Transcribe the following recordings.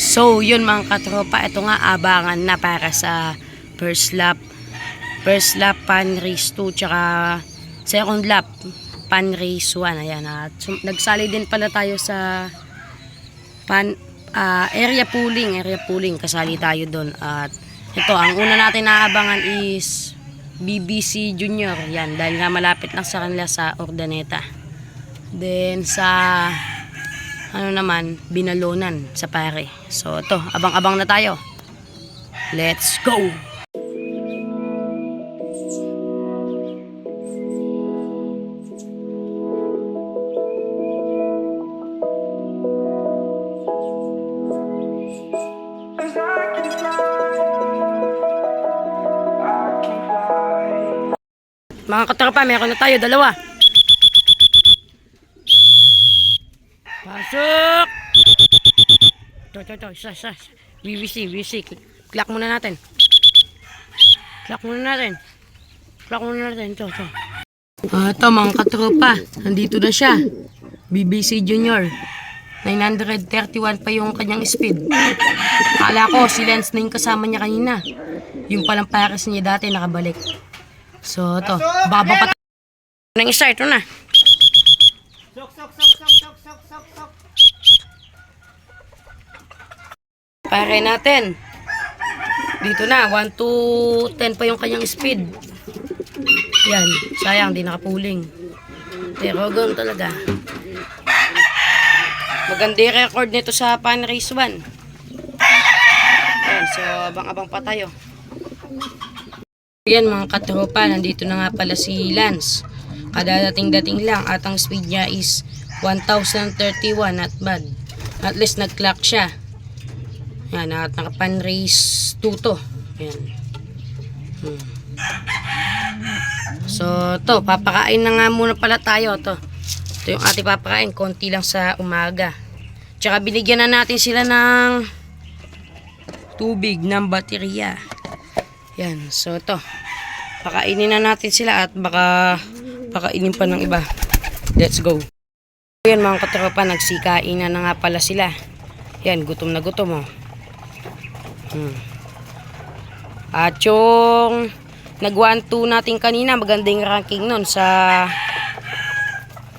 So, yun mga katropa, ito nga abangan na para sa first lap. First lap, pan race 2, tsaka second lap, pan race 1. Ayan, at nagsali din pala tayo sa area pooling. Kasali tayo doon. At ito, ang una natin naabangan is BBC Junior. Yan, dahil nga malapit lang sa kanila sa Urdaneta. Then, sa Binalonan sa pare. So ito, abang-abang na tayo. Let's go! Mga katropa, meron na tayo, dalawa. Pasok! Ito. VVC. Clock muna natin. Ito. Ito mga katropa, nandito na siya. BBC Junior. 931 pa yung kanyang speed. Akala ko si Lance na yung kasama niya kanina. Yung palang pares niya dati nakabalik. So ito, baba pa tayo. Nang start na. Pare natin. Dito na, 1 to 10 pa yung kanyang speed. Yan, sayang, di nakapuling. Pero ganoon talaga. Maganda yung record nito sa pan race 1. Yan, so abang-abang pa tayo. Yan mga katropa, nandito na nga pala si Lance. Kadadating-dating lang at ang speed niya is 1031, not bad. At least nag-clock siya. Yan, at naka-pan race 2 to. Yan. So, to, papakain na nga muna pala tayo. Ito yung ating papakain. Konti lang sa umaga. Tsaka binigyan na natin sila ng tubig ng baterya. Yan, so ito. Pakainin na natin sila at baka pakainin pa ng iba. Let's go. Yan mga katropa, nagsikain na nga pala sila. Yan, gutom na gutom oh. At yung nag 1-2 natin kanina, magandang ranking nun sa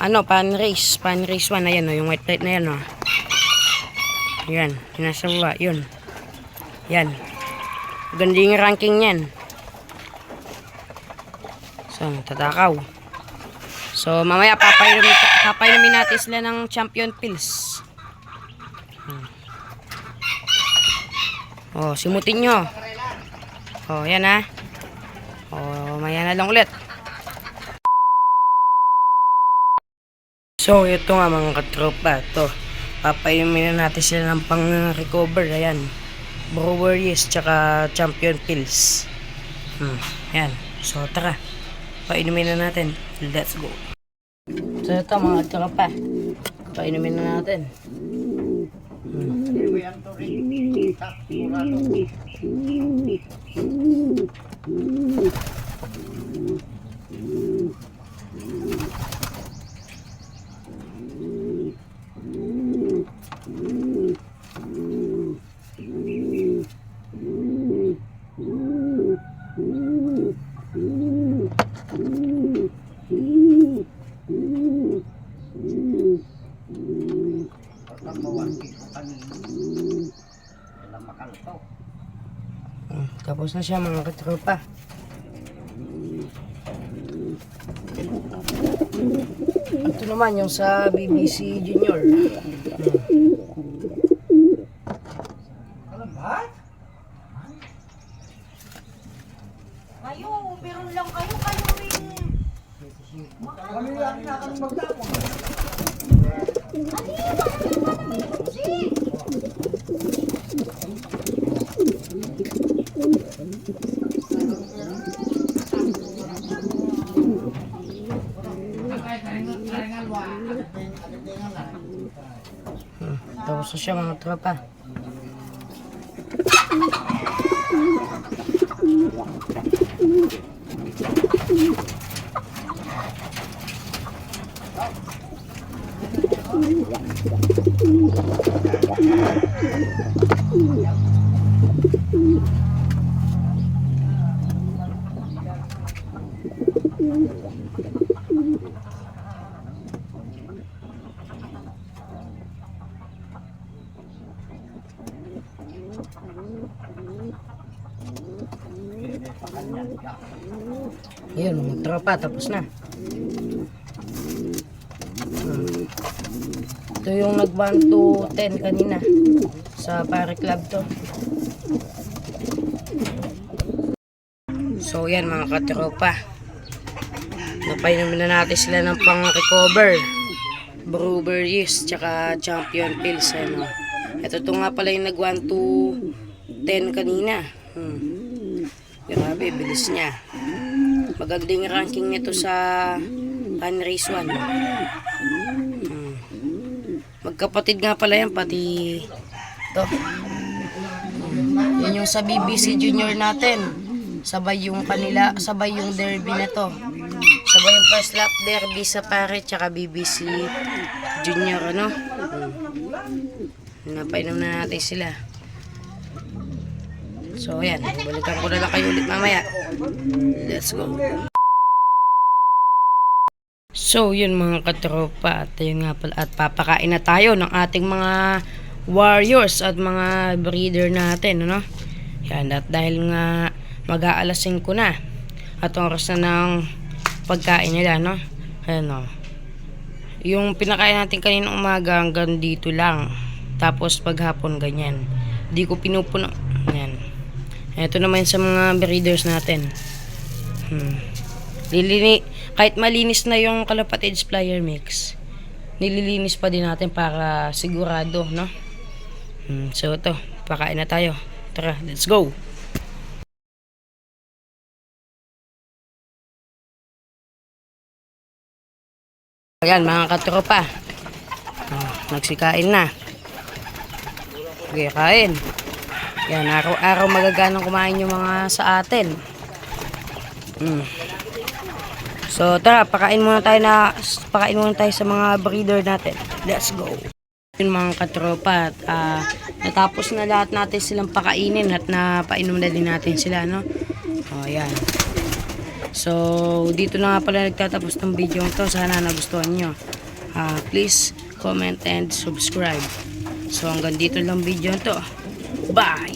pan race 1. Ayan o, yung white light na yan o. Yan, nasa baba, yun. Yan, magandang ranking yan. So, tatakaw. So, mamaya papainumin natin sila ng champion pills. Oh, simutin nyo. Oh, yan ha. Oh, maya na lang ulit. So, ito nga mga katropa. Ito, papainumin na natin sila ng pang-recover. Ayan. Breweries, tsaka champion pills. Yan. So, tara. Painumin na natin. Let's go. So, ito mga katropa. Painumin na natin. Tapos na siya mga katropa. Ito naman yung sa BBC Junior. Kayo, meron lang kayo rin. Kami lang na kami magtapon. Tapos na siya mga tropa. Ayun, mga tropa, tapos na. Ito yung nag 1 to 10 kanina. Sa Pare Club to. So yan mga katropa. Napainom na natin sila ng pang-recover. Breweries, tsaka Champion Pills. Ano. Ito to nga pala yung nag 1 to 10 kanina. Grabe, bilis niya. Magagding ranking nito sa Panrace 1. Magkapatid nga pala yan, pati ito. Yan yung sa BBC Junior natin. Sabay yung kanila, sabay yung derby na to. Sabay yung first lap derby sa Pare tsaka BBC Junior, ano? Napainom na natin sila. So yan, balikan ko na lang kayo ulit mamaya. Let's go. So yun mga katropa, at yun nga pala, at papakain na tayo ng ating mga warriors at mga breeder natin, ano? Yan, at dahil nga mag-aalas 5 na at oras na ng pagkain nila, no? Ayan, no? Yung pinakain natin kaninang umaga hanggang dito lang, tapos paghapon ganyan, di ko pinupuno. Yan, ito naman sa mga breeders natin. Kahit malinis na yung Kalapatids Flyer Mix, nililinis pa din natin para sigurado, no? So ito, pakain na tayo. Tara, let's go. Ayan mga katropa, nagsikain na. Okay, kain. Yan, araw-araw magaganang kumain yung mga sa atin. So tara, pakain muna tayo sa mga breeder natin. Let's go. Yun mga katropa, natapos na lahat natin silang pakainin at napainom na din natin sila, no? O yan. So dito na nga pala nagtatapos ng video to. Sana nagustuhan nyo. Please comment and subscribe. So hanggang dito lang video to. Bye!